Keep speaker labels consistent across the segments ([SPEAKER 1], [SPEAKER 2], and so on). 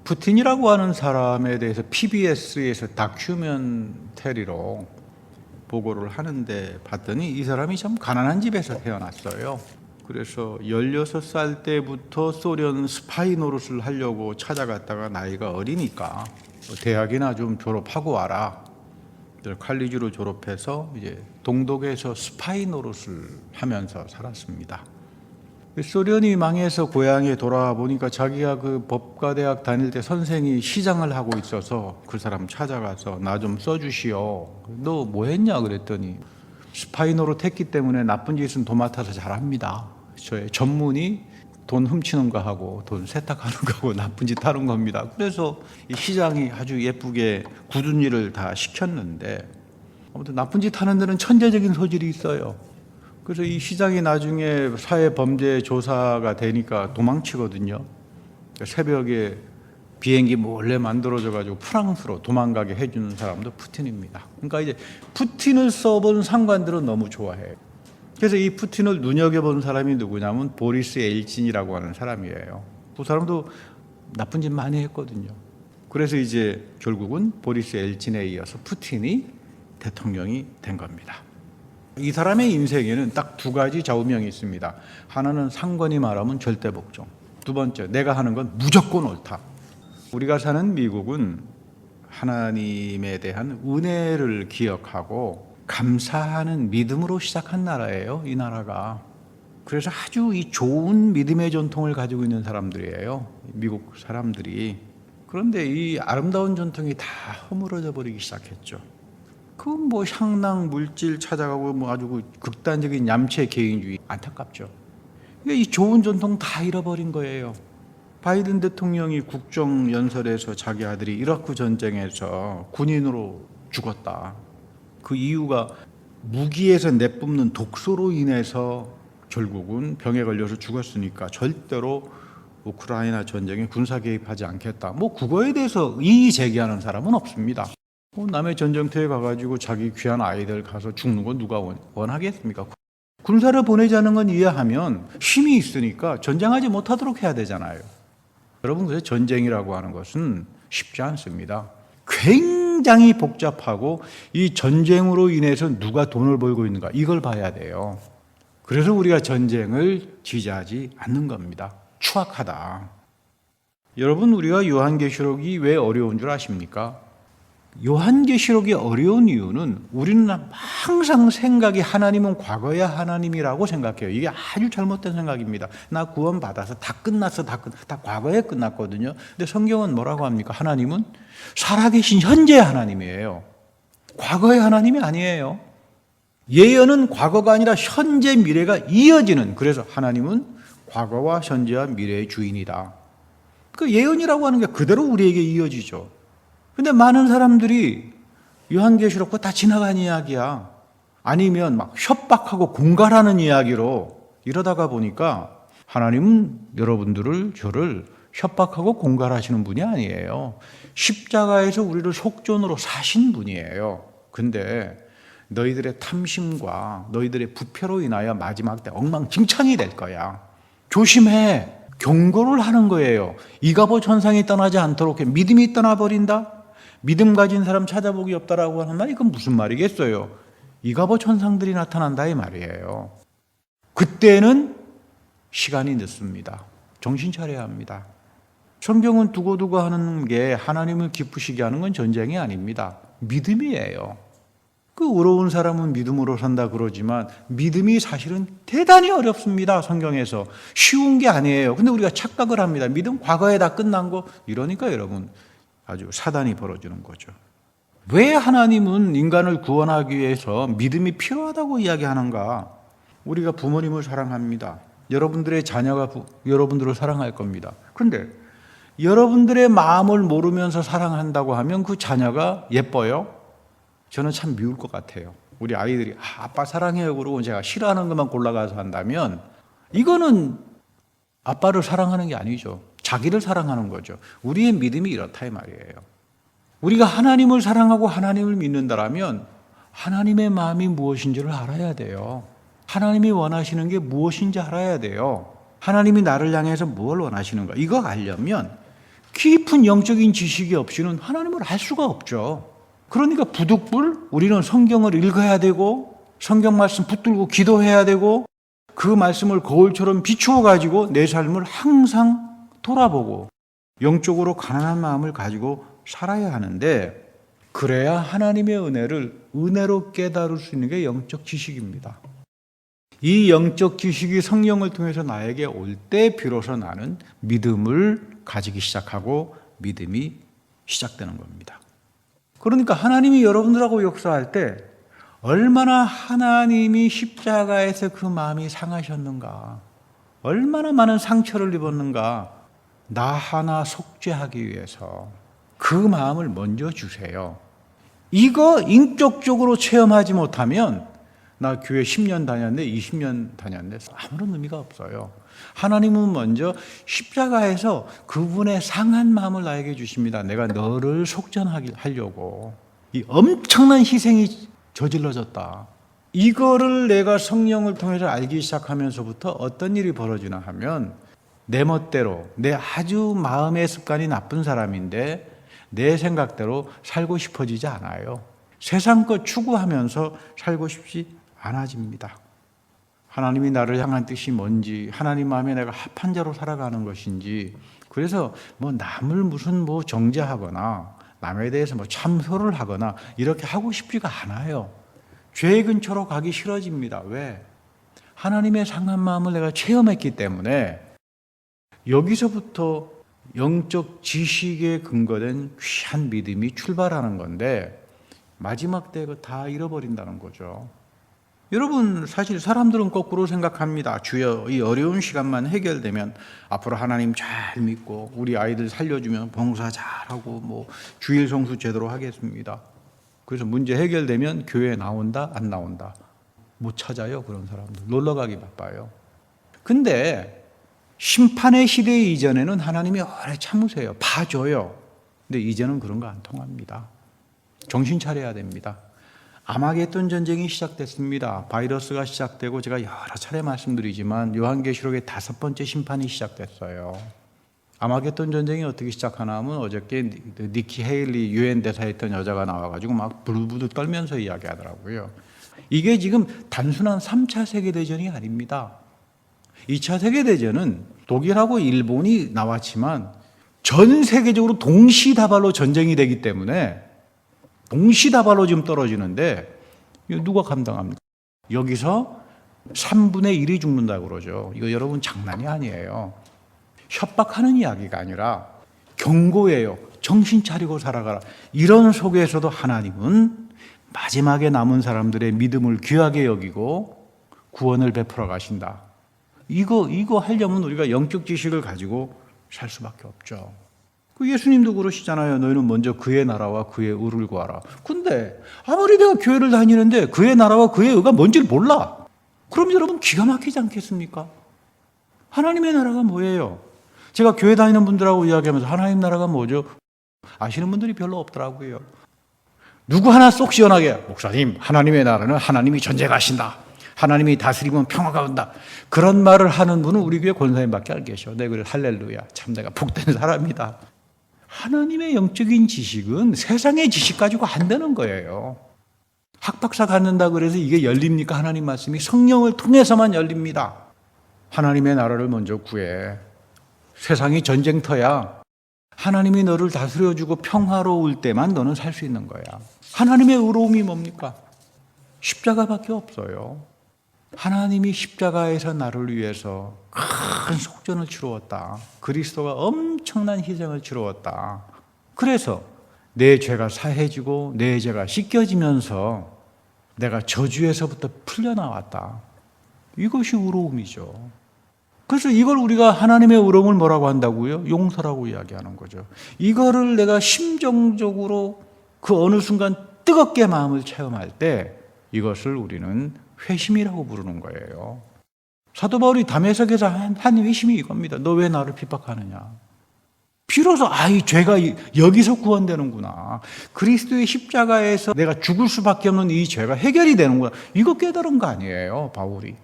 [SPEAKER 1] 푸틴이라고 하는 사람에 대해서 PBS에서 다큐멘터리로 보고를 하는데 봤더니 이 사람이 참 가난한 집에서 태어났어요. 그래서 16살 때부터 소련 스파이 노릇을 하려고 찾아갔다가 나이가 어리니까 대학이나 좀 졸업하고 와라. 칼리지로 졸업해서 이제 동독에서 스파이 노릇을 하면서 살았습니다. 소련이 망해서 고향에 돌아와 보니까 자기가 그 법과대학 다닐 때 선생이 시장을 하고 있어서 그 사람 찾아가서 나 좀 써주시오. 너 뭐 했냐 그랬더니 스파이 노릇했기 때문에 나쁜 짓은 도맡아서 잘합니다. 저의 전문이 돈 훔치는 거 하고 돈 세탁하는 거고 나쁜 짓 하는 겁니다. 그래서 이 시장이 아주 예쁘게 굳은 일을 다 시켰는데 아무튼 나쁜 짓 하는 데는 천재적인 소질이 있어요. 그래서 이 시장이 나중에 사회범죄 조사가 되니까 도망치거든요. 새벽에 비행기 몰래 만들어져가지고 프랑스로 도망가게 해주는 사람도 푸틴입니다. 그러니까 이제 푸틴을 써본 상관들은 너무 좋아해요. 그래서 이 푸틴을 눈여겨본 사람이 누구냐면 보리스 엘친이라고 하는 사람이에요. 그 사람도 나쁜 짓 많이 했거든요. 그래서 이제 결국은 보리스 엘친에 이어서 푸틴이 대통령이 된 겁니다. 이 사람의 인생에는 딱 두 가지 좌우명이 있습니다. 하나는 상관이 말하면 절대 복종. 두 번째, 내가 하는 건 무조건 옳다. 우리가 사는 미국은 하나님에 대한 은혜를 기억하고 감사하는 믿음으로 시작한 나라예요. 이 나라가. 그래서 아주 이 좋은 믿음의 전통을 가지고 있는 사람들이에요. 미국 사람들이. 그런데 이 아름다운 전통이 다 허물어져 버리기 시작했죠. 그 뭐 향락 물질 찾아가고 뭐 아주 극단적인 얌체 개인주의 안타깝죠. 이 좋은 전통 다 잃어버린 거예요. 바이든 대통령이 국정연설에서 자기 아들이 이라크 전쟁에서 군인으로 죽었다. 그 이유가 무기에서 내뿜는 독소로 인해서 결국은 병에 걸려서 죽었으니까 절대로 우크라이나 전쟁에 군사 개입하지 않겠다. 뭐 그거에 대해서 이의 제기하는 사람은 없습니다. 남의 전쟁터에 가가지고 자기 귀한 아이들 가서 죽는 건 누가 원하겠습니까? 군사를 보내지 않는 건 이해하면 힘이 있으니까 전쟁하지 못하도록 해야 되잖아요. 여러분, 그래서 전쟁이라고 하는 것은 쉽지 않습니다. 굉장히 복잡하고 이 전쟁으로 인해서 누가 돈을 벌고 있는가 이걸 봐야 돼요. 그래서 우리가 전쟁을 지지하지 않는 겁니다. 추악하다. 여러분, 우리가 요한계시록이 왜 어려운 줄 아십니까? 요한계시록이 어려운 이유는 우리는 항상 생각이 하나님은 과거의 하나님이라고 생각해요. 이게 아주 잘못된 생각입니다. 나 구원받아서 다 끝났어. 다 과거에 끝났거든요. 근데 성경은 뭐라고 합니까? 하나님은 살아계신 현재의 하나님이에요. 과거의 하나님이 아니에요. 예언은 과거가 아니라 현재 미래가 이어지는, 그래서 하나님은 과거와 현재와 미래의 주인이다. 그 예언이라고 하는 게 그대로 우리에게 이어지죠. 근데 많은 사람들이 요한계시록과 다 지나간 이야기야. 아니면 막 협박하고 공갈하는 이야기로 이러다가 보니까 하나님은 여러분들을, 저를 협박하고 공갈하시는 분이 아니에요. 십자가에서 우리를 속전으로 사신 분이에요. 근데 너희들의 탐심과 너희들의 부패로 인하여 마지막 때 엉망진창이 될 거야. 조심해. 경고를 하는 거예요. 이가보 천상이 떠나지 않도록 해. 믿음이 떠나버린다? 믿음 가진 사람 찾아보기 없다라고 하는 말, 이건 무슨 말이겠어요? 이가보 천상들이 나타난다 이 말이에요. 그때는 시간이 늦습니다. 정신 차려야 합니다. 성경은 두고두고 하는 게 하나님을 기쁘시게 하는 건 전쟁이 아닙니다. 믿음이에요. 그 어려운 사람은 믿음으로 산다 그러지만 믿음이 사실은 대단히 어렵습니다. 성경에서 쉬운 게 아니에요. 근데 우리가 착각을 합니다. 믿음 과거에 다 끝난 거, 이러니까 여러분 아주 사단이 벌어지는 거죠. 왜 하나님은 인간을 구원하기 위해서 믿음이 필요하다고 이야기하는가? 우리가 부모님을 사랑합니다. 여러분들의 자녀가 여러분들을 사랑할 겁니다. 그런데 여러분들의 마음을 모르면서 사랑한다고 하면 그 자녀가 예뻐요? 저는 참 미울 것 같아요. 우리 아이들이 아빠 사랑해요 그러고 제가 싫어하는 것만 골라가서 한다면 이거는 아빠를 사랑하는 게 아니죠. 자기를 사랑하는 거죠. 우리의 믿음이 이렇다 이 말이에요. 우리가 하나님을 사랑하고 하나님을 믿는다라면 하나님의 마음이 무엇인지를 알아야 돼요. 하나님이 원하시는 게 무엇인지 알아야 돼요. 하나님이 나를 향해서 뭘 원하시는가 이거 알려면 깊은 영적인 지식이 없이는 하나님을 알 수가 없죠. 그러니까 부득불 우리는 성경을 읽어야 되고 성경 말씀 붙들고 기도해야 되고 그 말씀을 거울처럼 비추어 가지고 내 삶을 항상 돌아보고 영적으로 가난한 마음을 가지고 살아야 하는데, 그래야 하나님의 은혜를 은혜로 깨달을 수 있는 게 영적 지식입니다. 이 영적 지식이 성령을 통해서 나에게 올 때 비로소 나는 믿음을 가지기 시작하고 믿음이 시작되는 겁니다. 그러니까 하나님이 여러분들하고 역사할 때 얼마나 하나님이 십자가에서 그 마음이 상하셨는가, 얼마나 많은 상처를 입었는가, 나 하나 속죄하기 위해서 그 마음을 먼저 주세요. 이거 인격적으로 체험하지 못하면 나 교회 10년 다녔는데 20년 다녔는데 아무런 의미가 없어요. 하나님은 먼저 십자가에서 그분의 상한 마음을 나에게 주십니다. 내가 너를 속전하려고 이 엄청난 희생이 저질러졌다. 이거를 내가 성령을 통해서 알기 시작하면서부터 어떤 일이 벌어지나 하면 내 멋대로, 내 아주 마음의 습관이 나쁜 사람인데 내 생각대로 살고 싶어지지 않아요. 세상 것 추구하면서 살고 싶지 않아집니다. 하나님이 나를 향한 뜻이 뭔지, 하나님 마음에 내가 합한 자로 살아가는 것인지, 그래서 남을 무슨 정죄하거나 남에 대해서 참소를 하거나 이렇게 하고 싶지가 않아요. 죄 근처로 가기 싫어집니다. 왜? 하나님의 상한 마음을 내가 체험했기 때문에. 여기서부터 영적 지식에 근거된 귀한 믿음이 출발하는 건데 마지막 때 그거 다 잃어버린다는 거죠. 여러분, 사실 사람들은 거꾸로 생각합니다. 주여, 이 어려운 시간만 해결되면 앞으로 하나님 잘 믿고 우리 아이들 살려주면 봉사 잘하고 주일 성수 제대로 하겠습니다. 그래서 문제 해결되면 교회에 나온다 안 나온다 못 찾아요. 그런 사람들 놀러가기 바빠요. 근데 심판의 시대 이전에는 하나님이 오래 참으세요. 봐줘요. 근데 이제는 그런 거 안 통합니다. 정신 차려야 됩니다. 아마겟돈 전쟁이 시작됐습니다. 바이러스가 시작되고 제가 여러 차례 말씀드리지만 요한계시록의 5번째 심판이 시작됐어요. 아마겟돈 전쟁이 어떻게 시작하나 하면 어저께 니키 헤일리 유엔 대사했던 여자가 나와가지고 막 부들부들 떨면서 이야기하더라고요. 이게 지금 단순한 3차 세계대전이 아닙니다. 2차 세계대전은 독일하고 일본이 나왔지만 전 세계적으로 동시다발로 전쟁이 되기 때문에 동시다발로 지금 떨어지는데 누가 감당합니까? 여기서 3분의 1이 죽는다고 그러죠. 이거 여러분 장난이 아니에요. 협박하는 이야기가 아니라 경고예요. 정신 차리고 살아가라. 이런 속에서도 하나님은 마지막에 남은 사람들의 믿음을 귀하게 여기고 구원을 베풀어 가신다. 이거 하려면 우리가 영적 지식을 가지고 살 수밖에 없죠. 예수님도 그러시잖아요. 너희는 먼저 그의 나라와 그의 의를 구하라. 근데 아무리 내가 교회를 다니는데 그의 나라와 그의 의가 뭔지를 몰라. 그럼 여러분 기가 막히지 않겠습니까? 하나님의 나라가 뭐예요? 제가 교회 다니는 분들하고 이야기하면서 하나님 나라가 뭐죠? 아시는 분들이 별로 없더라고요. 누구 하나 쏙 시원하게 목사님, 하나님의 나라는 하나님이 존재하신다. 하나님이 다스리면 평화가 온다. 그런 말을 하는 분은 우리 교회 권사님밖에 안 계셔. 네, 그래 할렐루야. 참 내가 복된 사람이다. 하나님의 영적인 지식은 세상의 지식 가지고 안 되는 거예요. 학박사 갖는다 그래서 이게 열립니까? 하나님 말씀이 성령을 통해서만 열립니다. 하나님의 나라를 먼저 구해. 세상이 전쟁터야. 하나님이 너를 다스려주고 평화로울 때만 너는 살 수 있는 거야. 하나님의 의로움이 뭡니까? 십자가밖에 없어요. 하나님이 십자가에서 나를 위해서 큰 속전을 치루었다. 그리스도가 엄청난 희생을 치루었다. 그래서 내 죄가 사해지고 내 죄가 씻겨지면서 내가 저주에서부터 풀려나왔다. 이것이 의로움이죠. 그래서 이걸 우리가 하나님의 의로움을 뭐라고 한다고요? 용서라고 이야기하는 거죠. 이거를 내가 심정적으로 그 어느 순간 뜨겁게 마음을 체험할 때 이것을 우리는 회심이라고 부르는 거예요. 사도 바울이 다메섹에서 한 회심이 이겁니다. 너 왜 나를 핍박하느냐? 비로소 이 죄가 여기서 구원되는구나. 그리스도의 십자가에서 내가 죽을 수밖에 없는 이 죄가 해결이 되는구나. 이거 깨달은 거 아니에요, 바울이.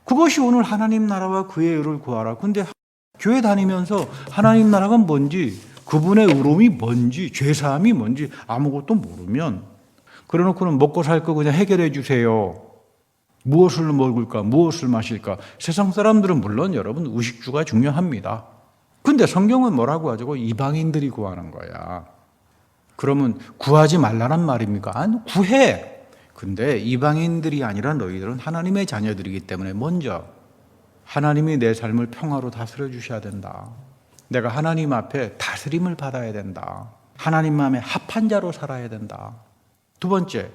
[SPEAKER 1] 그것이 오늘 하나님 나라와 그의 의를 구하라. 근데 교회 다니면서 하나님 나라가 뭔지 그분의 의로움이 뭔지, 죄사함이 뭔지 아무것도 모르면 그래놓고는 먹고 살 거 그냥 해결해 주세요. 무엇을 먹을까, 무엇을 마실까. 세상 사람들은 물론 여러분 의식주가 중요합니다. 근데 성경은 뭐라고 하죠? 이방인들이 구하는 거야. 그러면 구하지 말라는 말입니까? 아니, 구해. 근데 이방인들이 아니라 너희들은 하나님의 자녀들이기 때문에 먼저 하나님이 내 삶을 평화로 다스려 주셔야 된다. 내가 하나님 앞에 다스림을 받아야 된다. 하나님 마음에 합한 자로 살아야 된다. 두 번째,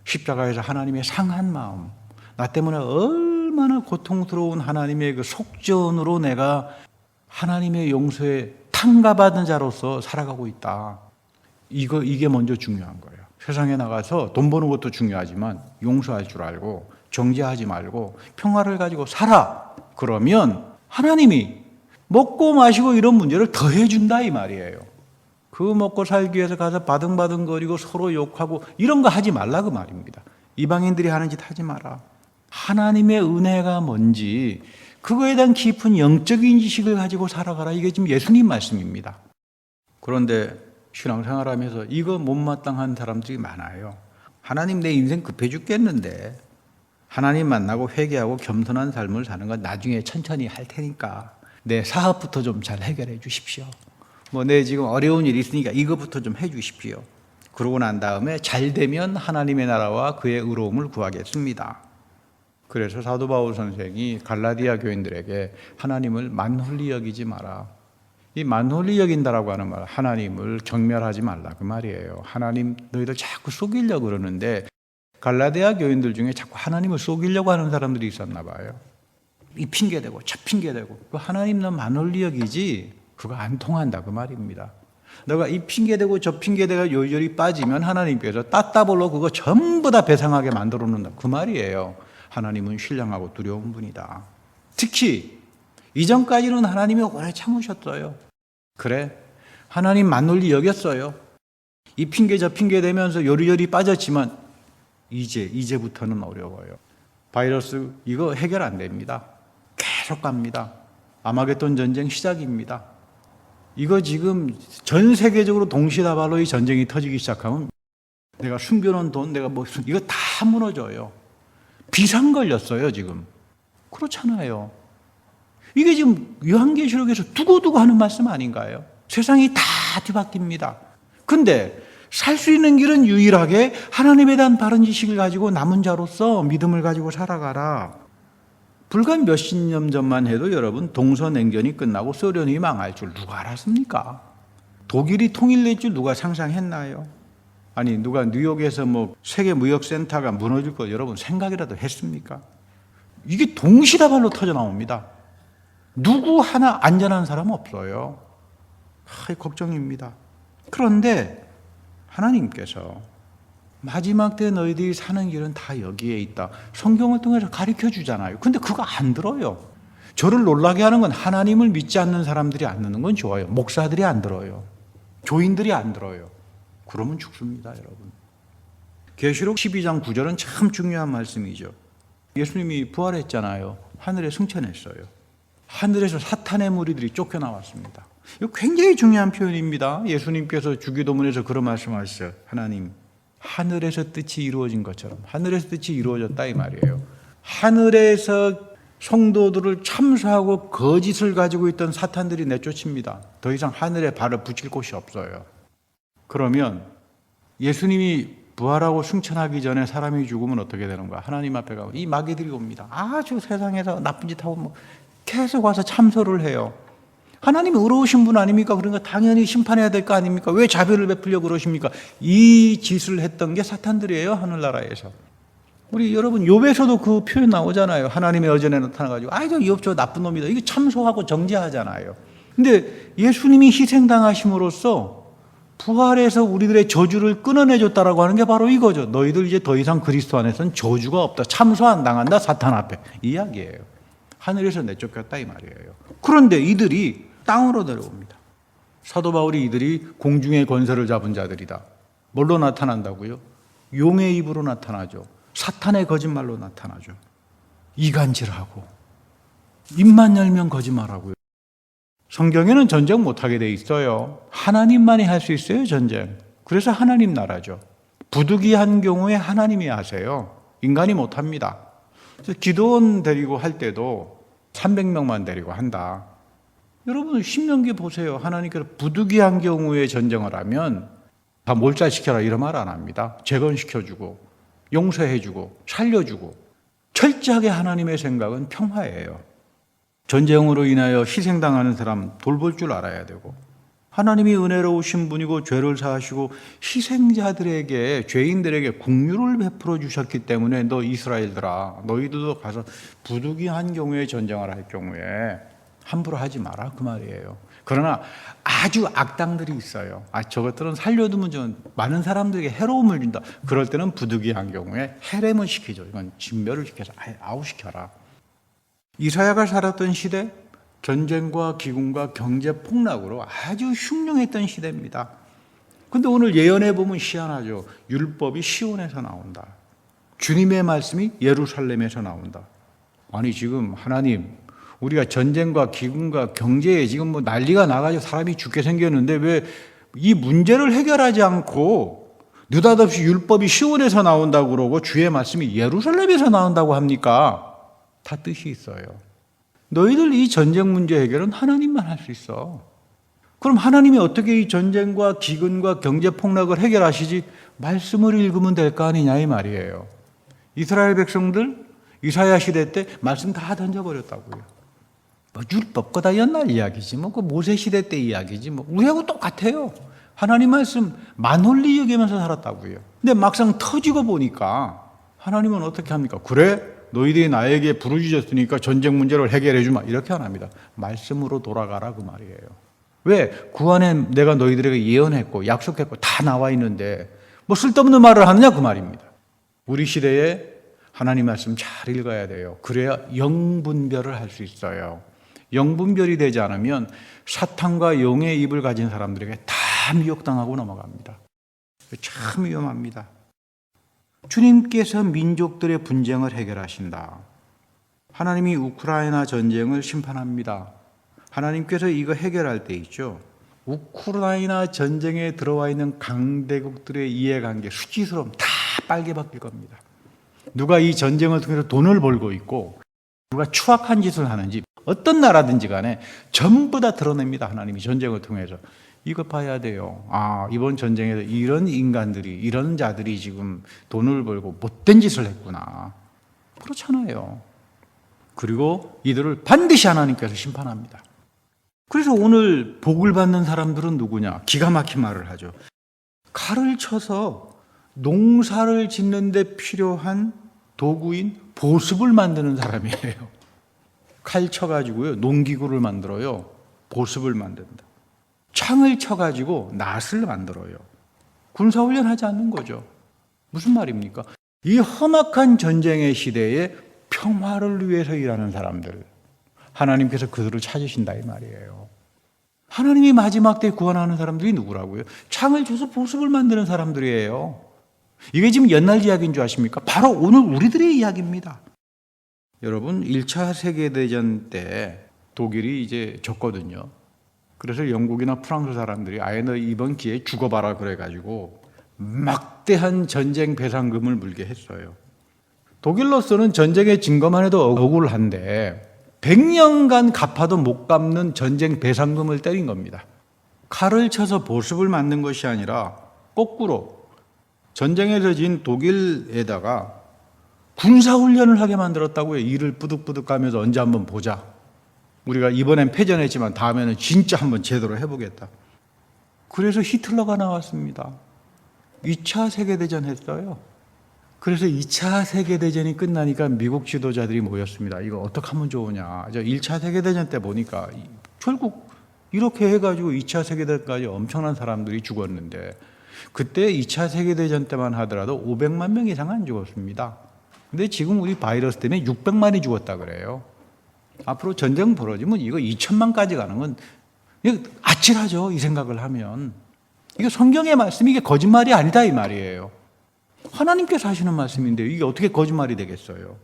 [SPEAKER 1] 십자가에서 하나님의 상한 마음. 나 때문에 얼마나 고통스러운 하나님의 그 속전으로 내가 하나님의 용서에 탕가받은 자로서 살아가고 있다. 이게 먼저 중요한 거예요. 세상에 나가서 돈 버는 것도 중요하지만 용서할 줄 알고 정죄하지 말고 평화를 가지고 살아. 그러면 하나님이 먹고 마시고 이런 문제를 더해준다 이 말이에요. 그 먹고 살기 위해서 가서 바등바등거리고 서로 욕하고 이런 거 하지 말라 그 말입니다. 이방인들이 하는 짓 하지 마라. 하나님의 은혜가 뭔지 그거에 대한 깊은 영적인 지식을 가지고 살아가라. 이게 지금 예수님 말씀입니다. 그런데 신앙생활하면서 이거 못마땅한 사람들이 많아요. 하나님 내 인생 급해 죽겠는데 하나님 만나고 회개하고 겸손한 삶을 사는 건 나중에 천천히 할 테니까 내 사업부터 좀 잘 해결해 주십시오. 내 지금 어려운 일이 있으니까 이거부터 좀 해 주십시오. 그러고 난 다음에 잘 되면 하나님의 나라와 그의 의로움을 구하겠습니다. 그래서 사도 바울 선생이 갈라디아 교인들에게 하나님을 만홀히 여기지 마라. 이 만홀히 여긴다라고 하는 말, 하나님을 경멸하지 말라 그 말이에요. 하나님 너희들 자꾸 속이려고 그러는데 갈라디아 교인들 중에 자꾸 하나님을 속이려고 하는 사람들이 있었나 봐요. 이 핑계대고 저 핑계대고 하나님 너 만홀히 여기지 그거 안 통한다 그 말입니다. 너가 이 핑계대고 저 핑계대가 요리조리 빠지면 하나님께서 따따블로 그거 전부 다 배상하게 만들어 놓는다 그 말이에요. 하나님은 신령하고 두려운 분이다. 특히 이전까지는 하나님이 오래 참으셨어요. 그래 하나님 만홀히 여겼어요. 이 핑계 저 핑계 대면서 요리조리 빠졌지만 이제부터는 어려워요. 바이러스 이거 해결 안 됩니다. 계속 갑니다. 아마겟돈 전쟁 시작입니다. 이거 지금 전 세계적으로 동시다발로 이 전쟁이 터지기 시작하면 내가 숨겨놓은 돈 내가 이거 다 무너져요. 비상 걸렸어요 지금. 그렇잖아요. 이게 지금 요한계시록에서 두고두고 하는 말씀 아닌가요? 세상이 다 뒤바뀝니다. 근데 살 수 있는 길은 유일하게 하나님에 대한 바른 지식을 가지고 남은 자로서 믿음을 가지고 살아가라. 불과 몇십 년 전만 해도 여러분 동서냉전이 끝나고 소련이 망할 줄 누가 알았습니까? 독일이 통일될 줄 누가 상상했나요? 아니 누가 뉴욕에서 세계무역센터가 무너질 거 여러분 생각이라도 했습니까? 이게 동시다발로 터져 나옵니다. 누구 하나 안전한 사람 없어요. 걱정입니다. 그런데 하나님께서 마지막 때 너희들이 사는 길은 다 여기에 있다. 성경을 통해서 가르쳐 주잖아요. 근데 그거 안 들어요. 저를 놀라게 하는 건 하나님을 믿지 않는 사람들이 안 듣는 건 좋아요. 목사들이 안 들어요. 교인들이 안 들어요. 그러면 죽습니다, 여러분. 계시록 12장 9절은 참 중요한 말씀이죠. 예수님이 부활했잖아요. 하늘에 승천했어요. 하늘에서 사탄의 무리들이 쫓겨나왔습니다. 이거 굉장히 중요한 표현입니다. 예수님께서 주기도문에서 그런 말씀하셨어요. 하나님, 하늘에서 뜻이 이루어진 것처럼 하늘에서 뜻이 이루어졌다 이 말이에요. 하늘에서 성도들을 참수하고 거짓을 가지고 있던 사탄들이 내쫓습니다. 더 이상 하늘에 발을 붙일 곳이 없어요. 그러면 예수님이 부활하고 승천하기 전에 사람이 죽으면 어떻게 되는 거야? 하나님 앞에 가고 이 마귀들이 옵니다. 아주 세상에서 나쁜 짓 하고 계속 와서 참소를 해요. 하나님이 의로우신 분 아닙니까? 그러니까 당연히 심판해야 될 거 아닙니까? 왜 자비를 베풀려고 그러십니까? 이 짓을 했던 게 사탄들이에요, 하늘나라에서. 우리 여러분 욥에서도 그 표현 나오잖아요. 하나님의 어전에 나타나가지고 저 욥 저 나쁜 놈이다. 이게 참소하고 정죄하잖아요. 근데 예수님이 희생당하심으로써 부활해서 우리들의 저주를 끊어내줬다라고 하는 게 바로 이거죠. 너희들 이제 더 이상 그리스도 안에서는 저주가 없다. 참소 안 당한다. 사탄 앞에. 이 이야기예요. 하늘에서 내쫓겼다 이 말이에요. 그런데 이들이 땅으로 내려옵니다. 사도 바울이 이들이 공중의 권세를 잡은 자들이다. 뭘로 나타난다고요? 용의 입으로 나타나죠. 사탄의 거짓말로 나타나죠. 이간질하고 입만 열면 거짓말하고요. 성경에는 전쟁 못하게 돼 있어요. 하나님만이 할 수 있어요, 전쟁. 그래서 하나님 나라죠. 부득이한 경우에 하나님이 하세요. 인간이 못합니다. 그래서 기도원 데리고 할 때도 300명만 데리고 한다. 여러분 신명기 보세요. 하나님께서 부득이한 경우에 전쟁을 하면 다 몰살시켜라 이런 말 안 합니다. 재건시켜주고 용서해주고 살려주고 철저하게 하나님의 생각은 평화예요. 전쟁으로 인하여 희생당하는 사람 돌볼 줄 알아야 되고 하나님이 은혜로우신 분이고 죄를 사하시고 희생자들에게 죄인들에게 긍휼을 베풀어 주셨기 때문에 너 이스라엘들아 너희들도 가서 부득이한 경우에 전쟁을 할 경우에 함부로 하지 마라 그 말이에요. 그러나 아주 악당들이 있어요. 저것들은 살려두면 좀 많은 사람들에게 해로움을 준다. 그럴 때는 부득이한 경우에 해렘을 시키죠. 이건 진멸을 시켜서 아웃시켜라. 이사야가 살았던 시대 전쟁과 기근과 경제 폭락으로 아주 흉흉했던 시대입니다. 근데 오늘 예언해 보면 희한하죠. 율법이 시온에서 나온다. 주님의 말씀이 예루살렘에서 나온다. 아니 지금 하나님 우리가 전쟁과 기근과 경제에 지금 뭐 난리가 나가지고 사람이 죽게 생겼는데 왜 이 문제를 해결하지 않고 느닷없이 율법이 시온에서 나온다고 그러고 주의 말씀이 예루살렘에서 나온다고 합니까? 다 뜻이 있어요. 너희들 이 전쟁 문제 해결은 하나님만 할 수 있어. 그럼 하나님이 어떻게 이 전쟁과 기근과 경제 폭락을 해결하시지? 말씀을 읽으면 될 거 아니냐 이 말이에요. 이스라엘 백성들 이사야 시대 때 말씀 다 던져버렸다고요. 뭐 율법과 다 옛날 이야기지 뭐 그 모세 시대 때 이야기지 뭐 우리하고 똑같아요. 하나님 말씀 만홀리 여기면서 살았다고요. 근데 막상 터지고 보니까 하나님은 어떻게 합니까? 그래? 너희들이 나에게 부르짖었으니까 전쟁 문제를 해결해 주마. 이렇게 안 합니다. 말씀으로 돌아가라 그 말이에요. 왜? 구안에 내가 너희들에게 예언했고 약속했고 다 나와 있는데 뭐 쓸데없는 말을 하느냐 그 말입니다. 우리 시대에 하나님 말씀 잘 읽어야 돼요. 그래야 영분별을 할 수 있어요. 영분별이 되지 않으면 사탄과 용의 입을 가진 사람들에게 다 미혹당하고 넘어갑니다. 참 위험합니다. 주님께서 민족들의 분쟁을 해결하신다. 하나님이 우크라이나 전쟁을 심판합니다. 하나님께서 이거 해결할 때 있죠. 우크라이나 전쟁에 들어와 있는 강대국들의 이해관계, 수치스러움 다 빨개 바뀔 겁니다. 누가 이 전쟁을 통해서 돈을 벌고 있고 누가 추악한 짓을 하는지 어떤 나라든지 간에 전부 다 드러냅니다. 하나님이 전쟁을 통해서. 이거 봐야 돼요. 이번 전쟁에서 이런 인간들이 이런 자들이 지금 돈을 벌고 못된 짓을 했구나. 그렇잖아요. 그리고 이들을 반드시 하나님께서 심판합니다. 그래서 오늘 복을 받는 사람들은 누구냐? 기가 막힌 말을 하죠. 칼을 쳐서 농사를 짓는 데 필요한 도구인 보습을 만드는 사람이에요. 칼 쳐가지고요 농기구를 만들어요. 보습을 만든다. 창을 쳐가지고 낫을 만들어요. 군사훈련 하지 않는 거죠. 무슨 말입니까? 이 험악한 전쟁의 시대에 평화를 위해서 일하는 사람들, 하나님께서 그들을 찾으신다 이 말이에요. 하나님이 마지막 때 구원하는 사람들이 누구라고요? 창을 쳐서 보습을 만드는 사람들이에요. 이게 지금 옛날 이야기인 줄 아십니까? 바로 오늘 우리들의 이야기입니다. 여러분 1차 세계대전 때 독일이 이제 졌거든요. 그래서 영국이나 프랑스 사람들이 아예 너 이번 기회에 죽어봐라 그래가지고 막대한 전쟁 배상금을 물게 했어요. 독일로서는 전쟁의 증거만 해도 억울한데 100년간 갚아도 못 갚는 전쟁 배상금을 때린 겁니다. 칼을 쳐서 보습을 만든 것이 아니라 거꾸로 전쟁에서 진 독일에다가 군사훈련을 하게 만들었다고요. 이를 뿌득뿌득 가면서 언제 한번 보자. 우리가 이번엔 패전했지만 다음에는 진짜 한번 제대로 해보겠다. 그래서 히틀러가 나왔습니다. 2차 세계대전 했어요. 그래서 2차 세계대전이 끝나니까 미국 지도자들이 모였습니다. 이거 어떻게 하면 좋으냐. 1차 세계대전 때 보니까 결국 이렇게 해가지고 2차 세계대전까지 엄청난 사람들이 죽었는데 그때 2차 세계대전 때만 하더라도 500만 명 이상 안 죽었습니다. 근데 지금 우리 바이러스 때문에 600만이 죽었다 그래요. 앞으로 전쟁 벌어지면 이거 2천만까지 가는 건 이거 아찔하죠. 이 생각을 하면. 이거 성경의 말씀이 이게 거짓말이 아니다 이 말이에요. 하나님께서 하시는 말씀인데 이게 어떻게 거짓말이 되겠어요.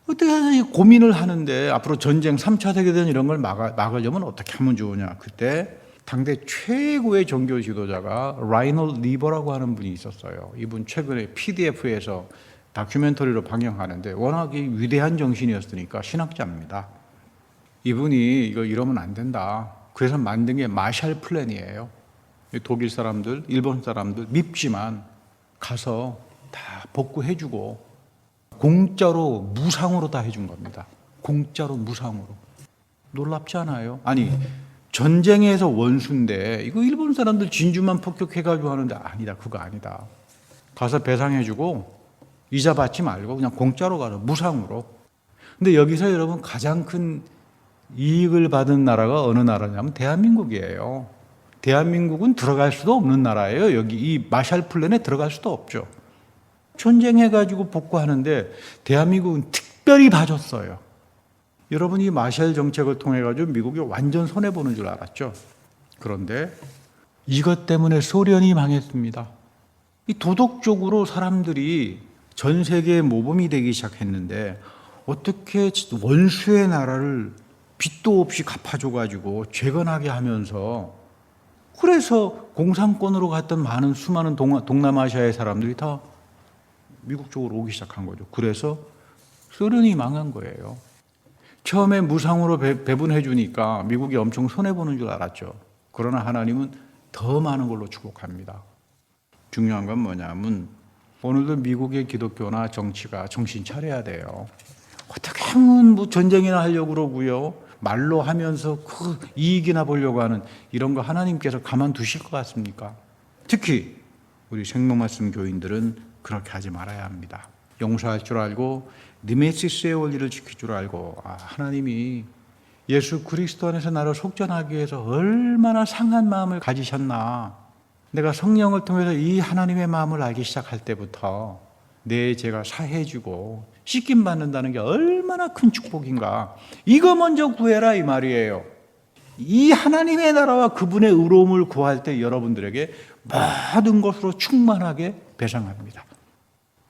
[SPEAKER 1] 어떻게 하냐 고민을 하는데 앞으로 전쟁 3차 세계대전 이런 걸 막으려면 어떻게 하면 좋으냐. 그때 당대 최고의 종교 지도자가 라이놀드 리버라고 하는 분이 있었어요. 이분 최근에 PDF에서 다큐멘터리로 방영하는데 워낙 위대한 정신이었으니까 신학자입니다. 이분이 이러면 안 된다. 그래서 만든 게 마샬 플랜이에요. 독일 사람들, 일본 사람들 밉지만 가서 다 복구해주고 공짜로 무상으로 다 해준 겁니다. 공짜로 무상으로. 놀랍지 않아요? 아니 전쟁에서 원수인데 이거 일본 사람들 진주만 폭격해가지고 하는데 아니다. 그거 아니다. 가서 배상해주고 이자 받지 말고 그냥 공짜로 가서 무상으로. 근데 여기서 여러분 가장 큰 이익을 받은 나라가 어느 나라냐면 대한민국이에요. 대한민국은 들어갈 수도 없는 나라예요. 여기 이 마샬 플랜에 들어갈 수도 없죠. 전쟁해가지고 복구하는데 대한민국은 특별히 봐줬어요. 여러분 이 마샬 정책을 통해가지고 미국이 완전 손해보는 줄 알았죠. 그런데 이것 때문에 소련이 망했습니다. 이 도덕적으로 사람들이 전 세계의 모범이 되기 시작했는데 어떻게 원수의 나라를 빚도 없이 갚아줘가지고 재건하게 하면서 그래서 공산권으로 갔던 많은 수많은 동남아시아의 사람들이 다 미국 쪽으로 오기 시작한 거죠. 그래서 소련이 망한 거예요. 처음에 무상으로 배분해 주니까 미국이 엄청 손해보는 줄 알았죠. 그러나 하나님은 더 많은 걸로 축복합니다. 중요한 건 뭐냐면 오늘도 미국의 기독교나 정치가 정신 차려야 돼요. 어떻게 하면 뭐 전쟁이나 하려고 그러고요. 말로 하면서 그 이익이나 보려고 하는 이런 거 하나님께서 가만두실 것 같습니까? 특히 우리 생명말씀 교인들은 그렇게 하지 말아야 합니다. 용서할 줄 알고 니메시스의 원리를 지킬 줄 알고 하나님이 예수 그리스도 안에서 나를 속전하기 위해서 얼마나 상한 마음을 가지셨나. 내가 성령을 통해서 이 하나님의 마음을 알기 시작할 때부터 내 죄가 사해지고 씻김 받는다는 게 얼마나 큰 축복인가. 이거 먼저 구해라 이 말이에요. 이 하나님의 나라와 그분의 의로움을 구할 때 여러분들에게 모든 것으로 충만하게 배상합니다.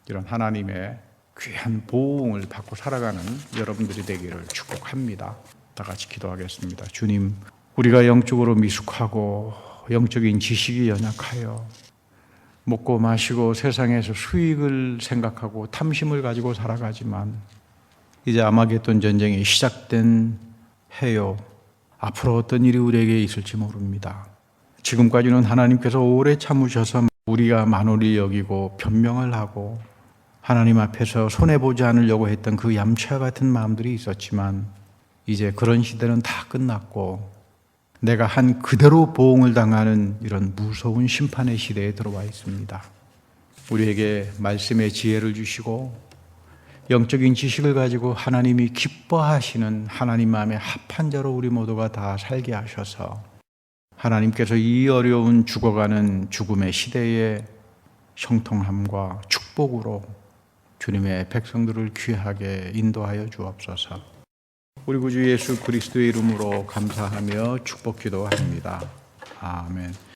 [SPEAKER 1] 이런 하나님의 귀한 보응을 받고 살아가는 여러분들이 되기를 축복합니다. 다 같이 기도하겠습니다. 주님, 우리가 영적으로 미숙하고 영적인 지식이 연약하여 먹고 마시고 세상에서 수익을 생각하고 탐심을 가지고 살아가지만 이제 아마겟돈 전쟁이 시작된 해요. 앞으로 어떤 일이 우리에게 있을지 모릅니다. 지금까지는 하나님께서 오래 참으셔서 우리가 만홀히 여기고 변명을 하고 하나님 앞에서 손해보지 않으려고 했던 그 얌체와 같은 마음들이 있었지만 이제 그런 시대는 다 끝났고 내가 한 그대로 보응을 당하는 이런 무서운 심판의 시대에 들어와 있습니다. 우리에게 말씀의 지혜를 주시고 영적인 지식을 가지고 하나님이 기뻐하시는 하나님 마음에 합한 자로 우리 모두가 다 살게 하셔서 하나님께서 이 어려운 죽어가는 죽음의 시대에 형통함과 축복으로 주님의 백성들을 귀하게 인도하여 주옵소서. 우리 구주 예수 그리스도의 이름으로 감사하며 축복 기도합니다. 아멘.